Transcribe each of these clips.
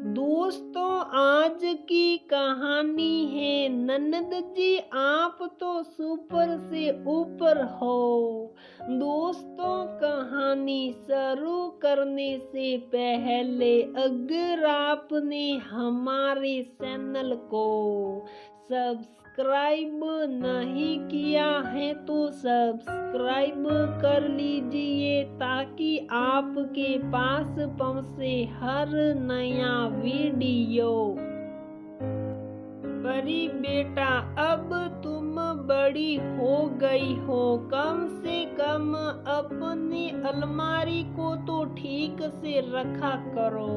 दोस्तों, आज की कहानी है ननद जी आप तो सुपर से ऊपर हो। दोस्तों, कहानी शुरू करने से पहले अगर आपने हमारे चैनल को सब्सक्राइब नहीं किया है तो सब्सक्राइब कर लीजिए ताकि आपके पास पहुंचे हर नया वीडियो। परी बेटा, अब तुम बड़ी हो गई हो, कम से कम अपनी अलमारी को तो ठीक से रखा करो।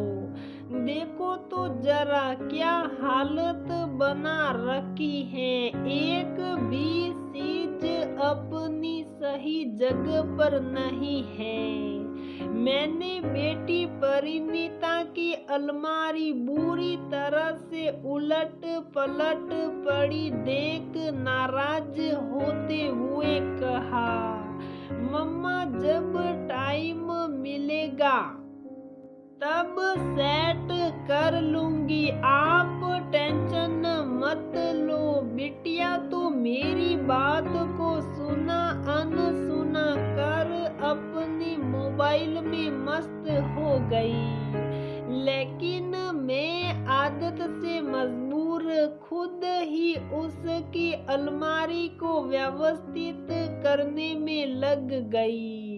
देखो तो जरा क्या हालत बना रखी है, एक भी चीज अपनी सही जगह पर नहीं है। मैंने बेटी परिणीता की अलमारी बुरी तरह से उलट पलट पड़ी देख नाराज होते हुए कहा, मम्मा जब टाइम मिलेगा तब सेट कर लूंगी, आप टेंशन मत लो। बिटिया तो मेरी बात को सुना अनसुना कर अपनी मोबाइल में मस्त हो गई, लेकिन मैं आदत से मजबूर खुद ही उसकी अलमारी को व्यवस्थित करने में लग गई।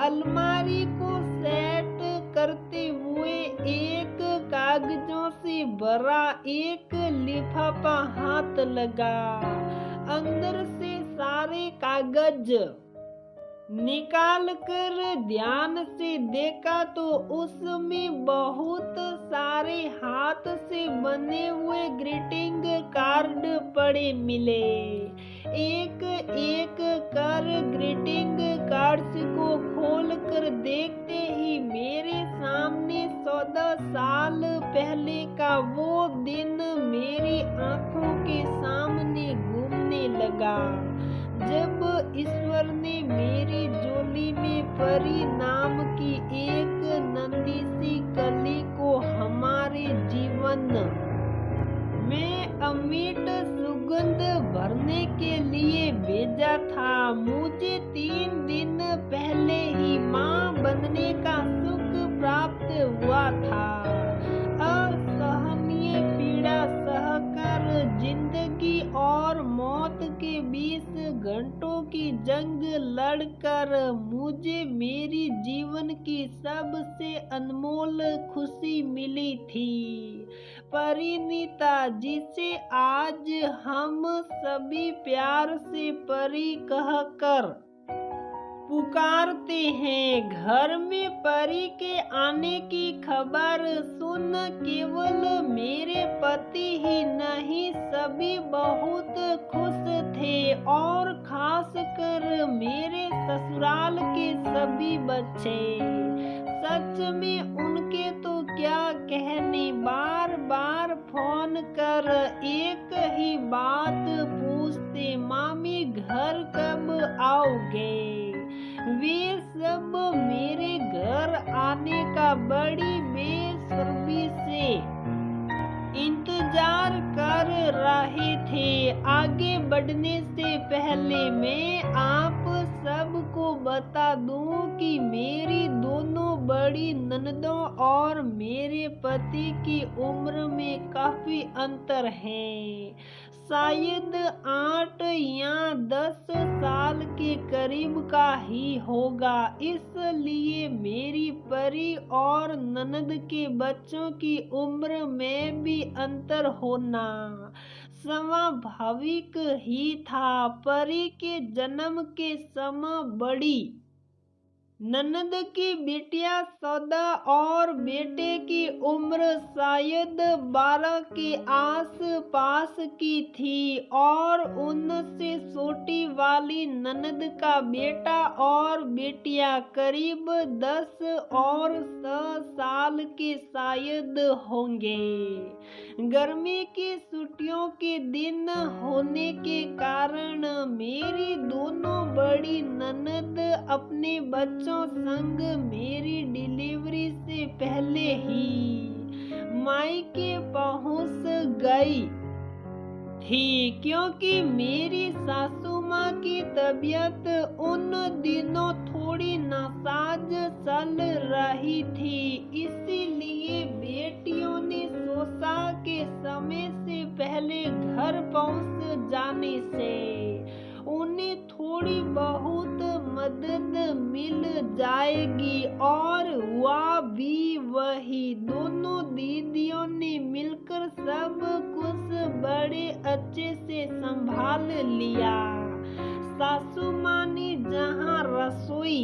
अलमारी को सेट करते हुए एक कागजों से भरा एक लिफाफा हाथ लगा। अंदर से सारे कागज निकाल कर ध्यान से देखा तो उसमें बहुत सारे हाथ से बने हुए ग्रीटिंग कार्ड पड़े मिले। एक एक कर ग्रीटिंग कार्ड्स को खोल कर देखते ही मेरे सामने 14 साल पहले का वो दिन मेरी आंखों के सामने घूमने लगा, जब ईश्वर ने मेरी झोली में परी नाम की एक नन्ही सी कली को हमारे जीवन में अमिट सुगंध भरने के लिए भेजा था। मुझे 3 दिन पहले ही माँ बनने का सुख प्राप्त हुआ था। असहनीय पीड़ा सहकर जिंदगी और मौत के 20 घंटों की जंग लड़कर मुझे मेरी जीवन की सबसे अनमोल खुशी मिली थी, परिणीता, जिसे आज हम सभी प्यार से परी कहकर पुकारते हैं। घर में परी के आने की खबर सुन केवल मेरे पति ही नहीं सभी बहुत खुश थे और खास कर मेरे ससुराल के सभी बच्चे। सच में उनके तो क्या कहने, बार बार फोन कर एक ही बात पूछते, मामी घर कब आओगे। वे सब मेरे घर आने का बड़ी बेसब्री से इंतजार कर रहे थे। आगे बढ़ने से पहले मैं आप सबको बता दूं कि मेरी दोनों बड़ी ननदों और मेरे पति की उम्र में काफी अंतर है, शायद 8 या 10 साल के करीब का ही होगा। इसलिए मेरी परी और ननद के बच्चों की उम्र में भी अंतर होना स्वाभाविक ही था। परी के जन्म के समय बड़ी ननद की बिटिया 14 और बेटे की उम्र शायद 12 के आस पास की थी और उनसे छोटी वाली ननद का बेटा और बेटिया करीब 10 और 6 साल के शायद होंगे। गर्मी की छुट्टियों के दिन होने के कारण मेरी दोनों बड़ी ननद अपने बच्चों संग मेरी डिलीवरी से पहले ही मायके पहुंच गई थी, क्योंकि मेरी सासू माँ की तबीयत उन दिनों थोड़ी नासाज चल रही थी। इसीलिए बेटियों ने सोचा के समय से पहले घर पहुंच जाने से उन्हें थोड़ी बहुत मदद मिल जाएगी, और हुआ भी वही। दोनों दीदियों ने मिलकर सब कुछ बड़े अच्छे से संभाल लिया। सासू माँ ने जहाँ रसोई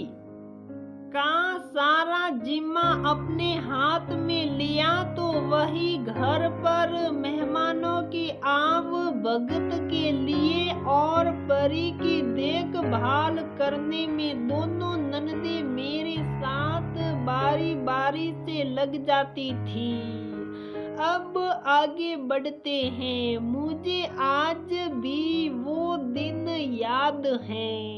का सारा जिम्मा अपने हाथ में लिया, तो वही घर पर मेहमानों की आव भगत के लिए और परी की देखभाल करने में दोनों ननदें मेरे साथ बारी बारी से लग जाती थी। अब आगे बढ़ते हैं। मुझे आज भी वो दिन याद है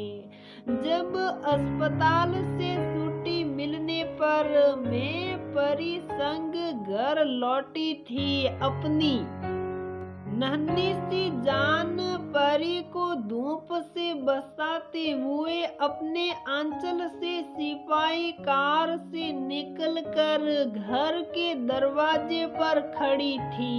जब अस्पताल से छुट्टी मिलने पर मैं परी संग घर लौटी थी। अपनी नन्ही सी जान परी को धूप से बचाते हुए अपने आंचल से सिपाही कार से निकलकर घर के दरवाजे पर खड़ी थी।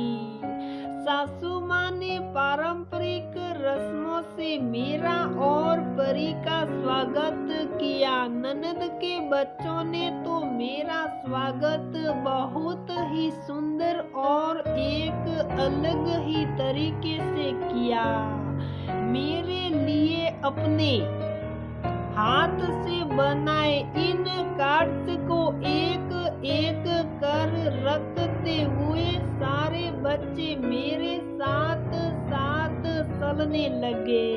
सासू माँ ने पारंपरिक रस्मों से मेरा और परी का स्वागत किया। ननद के बच्चों ने तो मेरा स्वागत बहुत ही सुंदर और एक अलग ही तरीके से किया। मेरे लिए अपने हाथ से बनाए इन कार्ड्स को एक एक कर रखते हुए सारे बच्चे मेरे साथ साथ चलने लगे।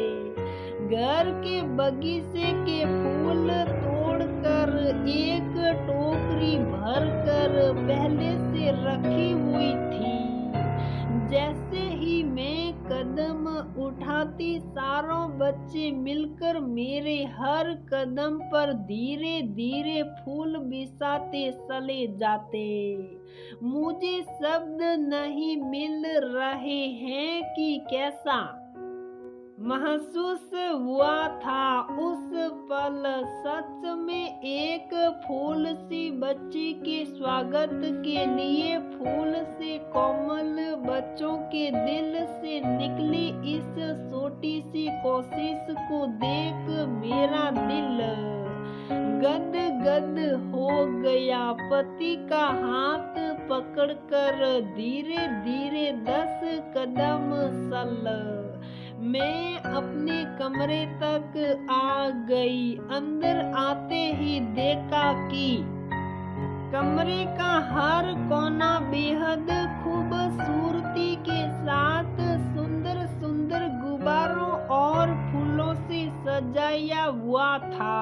घर के बगीचे के फूल तोड़कर एक टोकरी भरकर पहले से रखी हुई थी। जैसे ही मैं कदम उठाती, सारों बच्चे मिलकर मेरे हर कदम पर धीरे धीरे फूल बिछाते चले जाते। मुझे शब्द नहीं मिल रहे हैं कि कैसा महसूस हुआ था उस पल। सच में एक फूल सी बच्ची के स्वागत के लिए फूल से कोमल बच्चों के दिल से निकली इस छोटी सी कोशिश को देख मेरा दिल गद गद हो गया। पति का हाथ पकड़कर धीरे धीरे 10 कदम चल मैं अपने कमरे तक आ गई। अंदर आते ही देखा कि कमरे का हर कोना बेहद खूबसूरती के साथ सुंदर सुंदर गुब्बारों और फूलों से सजाया हुआ था।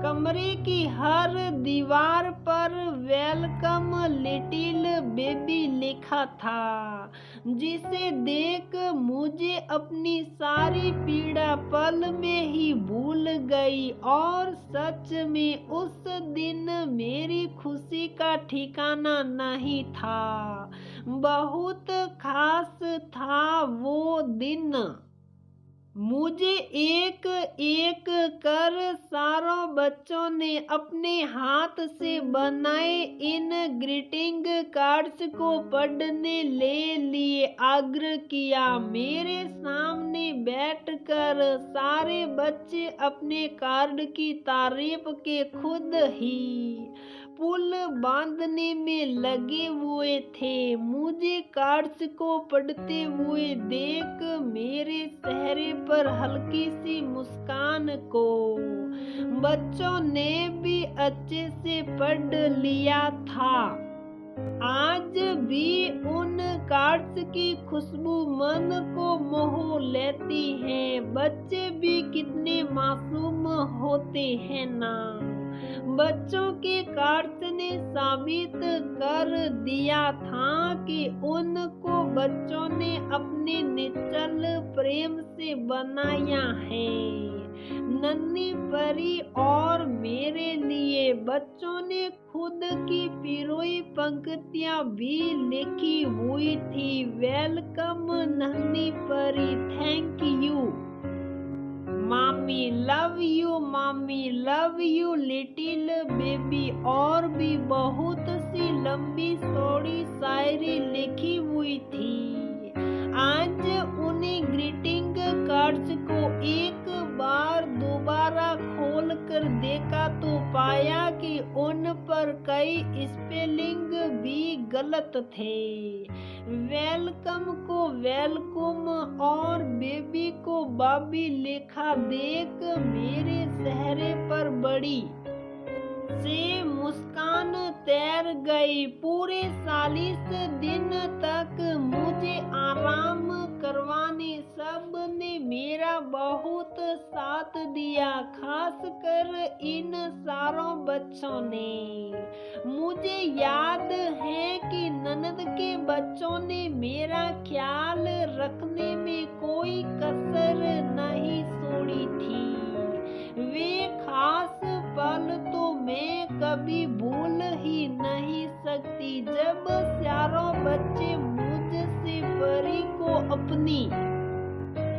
कमरे की हर दीवार पर वेलकम लिटिल बेबी लिखा था, जिसे देख मुझे अपनी सारी पीड़ा पल में ही भूल गई। और सच में उस दिन मेरी खुशी का ठिकाना नहीं था। बहुत खास था वो दिन। मुझे एक एक कर सारों बच्चों ने अपने हाथ से बनाए इन ग्रीटिंग कार्ड्स को पढ़ने ले लिए आग्रह किया। मेरे सामने बैठकर सारे बच्चे अपने कार्ड की तारीफ के खुद ही पुल बांधने में लगे हुए थे। मुझे कार्ड्स को पढ़ते हुए देख मेरे चेहरे पर हल्की सी मुस्कान को बच्चों ने भी अच्छे से पढ़ लिया था। आज भी उन कार्ड्स की खुशबू मन को मोह लेती है। बच्चे भी कितने मासूम होते हैं ना। बच्चों के कार्ड्स ने साबित कर दिया था कि उनको बच्चों ने अपने निश्चल प्रेम से बनाया है। नन्ही परी और मेरे लिए बच्चों ने खुद की पिरोई पंक्तियां भी लिखी हुई थी। वेलकम नन्ही परी, थैंक यू मामी लव यू लिटिल बेबी, और भी बहुत सी लंबी चौड़ी शायरी लिखी हुई थी। आज उन्हें ग्रीटिंग कार्ड्स को एक बार दोबारा खोल कर देखा तो पाया कि उन पर कई स्पेलिंग भी गलत थे। वेलकम को वेलकम और बेबी को बाबी लिखा देख मेरे चेहरे पर बड़ी से मुस्कान तैर गई। पूरे 40 दिन तक मुझे आराम करवाने सब ने मेरा बहुत साथ दिया, खासकर इन सारों बच्चों ने। मुझे याद है कि ननद के बच्चों ने मेरा ख्याल रखने में कोई कसर नहीं छोड़ी थी। वे खास पल तो मैं कभी भूल ही नहीं सकती, जब चारों बच्चे मुझसे परी को अपनी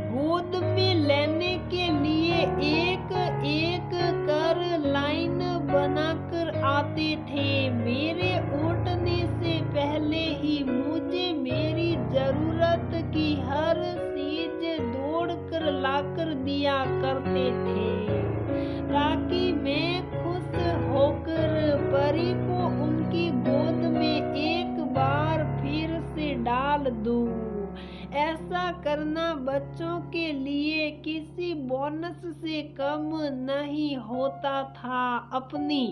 गोद में लेने के लिए एक एक कर लाइन बनाकर आते थे। मेरे उठने से पहले ही मुझे मेरी जरूरत की हर चीज दौड़ कर लाकर दिया करते थे, ताकि मैं खुश होकर परी को उनकी गोद में एक बार फिर से डाल दूं। ऐसा करना बच्चों के लिए किसी बोनस से कम नहीं होता था। अपनी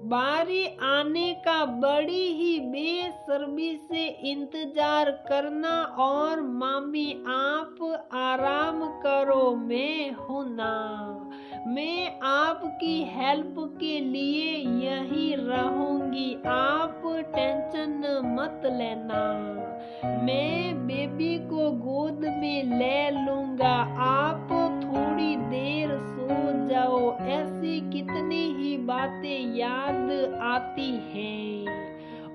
बारी आने का बड़ी ही बेसब्री से इंतजार करना और मामी आप आराम करो, मैं हूं ना, मैं आपकी हेल्प के लिए यहीं रहूंगी, आप टेंशन मत लेना, मैं बेबी को गोद में ले लूंगा, आप थोड़ी देर सो जाओ। ऐसी कितनी ही बातें याद आती हैं।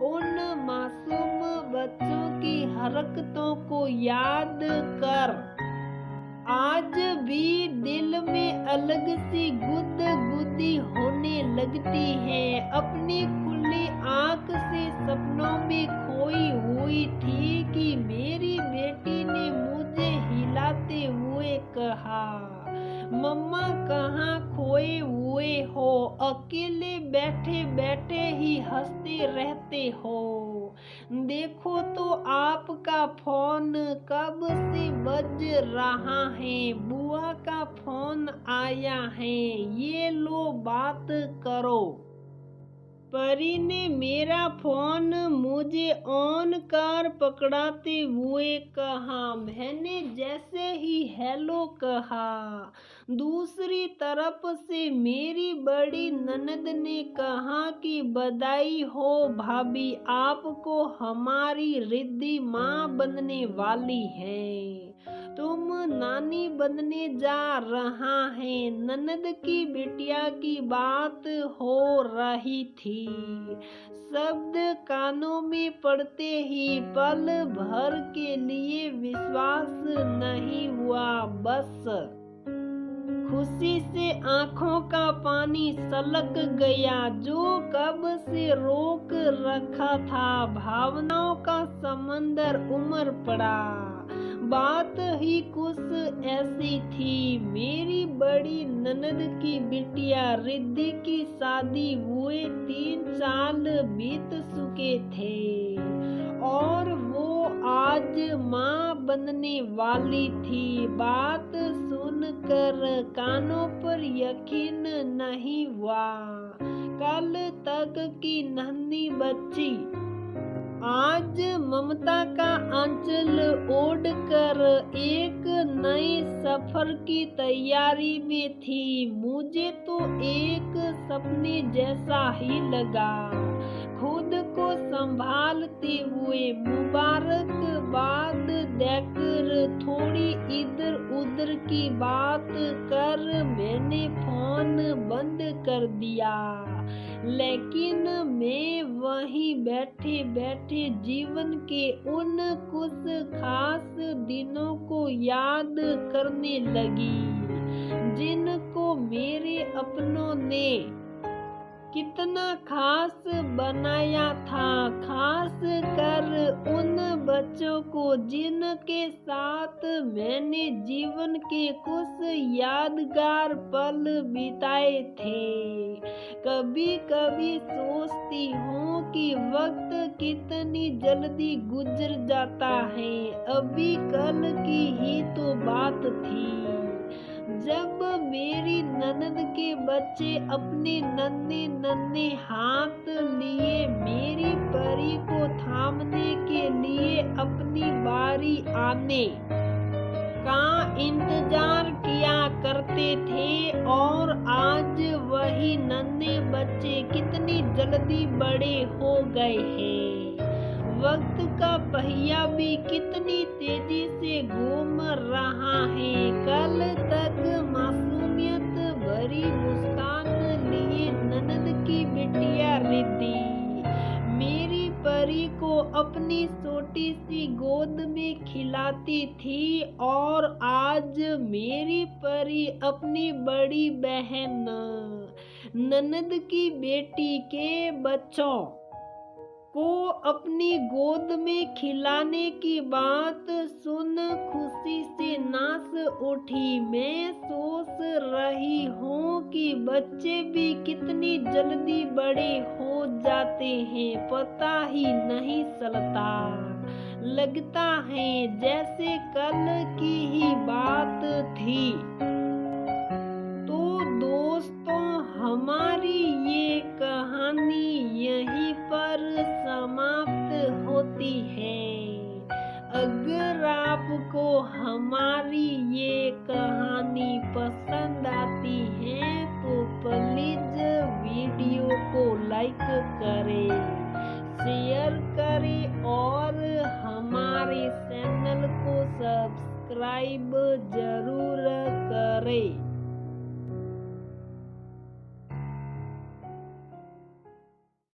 उन मासूम बच्चों की हरकतों को याद कर आज भी दिल में अलग सी गुदगुदी होने लगती है। अपनी खुली आंख से सपनों में खोई हुई थी कि मेरी बेटी ने मुझे हिलाते हुए कहा, मम्मा कहाँ खोए हुए हो, अकेले बैठे बैठे ही हंसते रहते हो, देखो तो आपका फोन कब से बज रहा है, बुआ का फोन आया है, ये लो बात करो। परी ने मेरा फोन मुझे ऑन कर पकड़ाते हुए कहा। मैंने जैसे ही हेलो कहा, दूसरी तरफ से मेरी बड़ी ननद ने कहा कि बधाई हो भाभी, आपको हमारी रिद्धि माँ बनने वाली है, तुम नानी बनने जा रहा है। ननद की बिटिया की बात हो रही थी। शब्द कानों में पड़ते ही पल भर के लिए विश्वास नहीं हुआ, बस खुशी से आंखों का पानी सलक गया जो कब से रोक रखा था। भावनाओं का समंदर उमड़ पड़ा। बात ही कुछ ऐसी थी, मेरी बड़ी ननद की बिटिया रिद्धि की शादी हुए 3 साल बीत चुके थे और वो आज माँ बनने वाली थी। बात सुनकर कानों पर यकीन नहीं हुआ। कल तक की नन्ही बच्ची आज ममता का आंचल ओढ़कर एक नए सफर की तैयारी में थी। मुझे तो एक सपने जैसा ही लगा। खुद को संभालते हुए मुबारकबाद देकर थोड़ी इधर उधर की बात कर मैंने फोन बंद कर दिया। लेकिन मैं वहीं बैठे बैठे जीवन के उन कुछ खास दिनों को याद करने लगी जिनको मेरे अपनों ने कितना खास बनाया था, खास कर उन बच्चों को जिनके साथ मैंने जीवन के कुछ यादगार पल बिताए थे। कभी कभी सोचती हूँ कि वक्त कितनी जल्दी गुजर जाता है। अभी कल की ही तो बात थी जब मेरी ननद के बच्चे अपने नन्हे नन्हे हाथ लिए मेरी परी को थामने के लिए अपनी बारी आने का इंतजार किया करते थे, और आज वही नन्हे बच्चे कितनी जल्दी बड़े हो गए हैं। वक्त का पहिया भी कितनी तेजी से घूम रहा है। कल तक मासूमियत भरी मुस्कान लिए ननद की बिटिया रिद्धि मेरी परी को अपनी छोटी सी गोद में खिलाती थी, और आज मेरी परी अपनी बड़ी बहन ननद की बेटी के बच्चों को अपनी गोद में खिलाने की बात सुन खुशी से नाच उठी। मैं सोच रही हूँ कि बच्चे भी कितनी जल्दी बड़े हो जाते हैं, पता ही नहीं चलता। लगता है जैसे कल की ही बात थी। तो दोस्तों, हमारी ये कहानी यहीं पर समाप्त होती है। अगर आपको हमारी ये कहानी पसंद आती है तो प्लीज वीडियो को लाइक करें, शेयर करें और हमारे चैनल को सब्सक्राइब जरूर करें।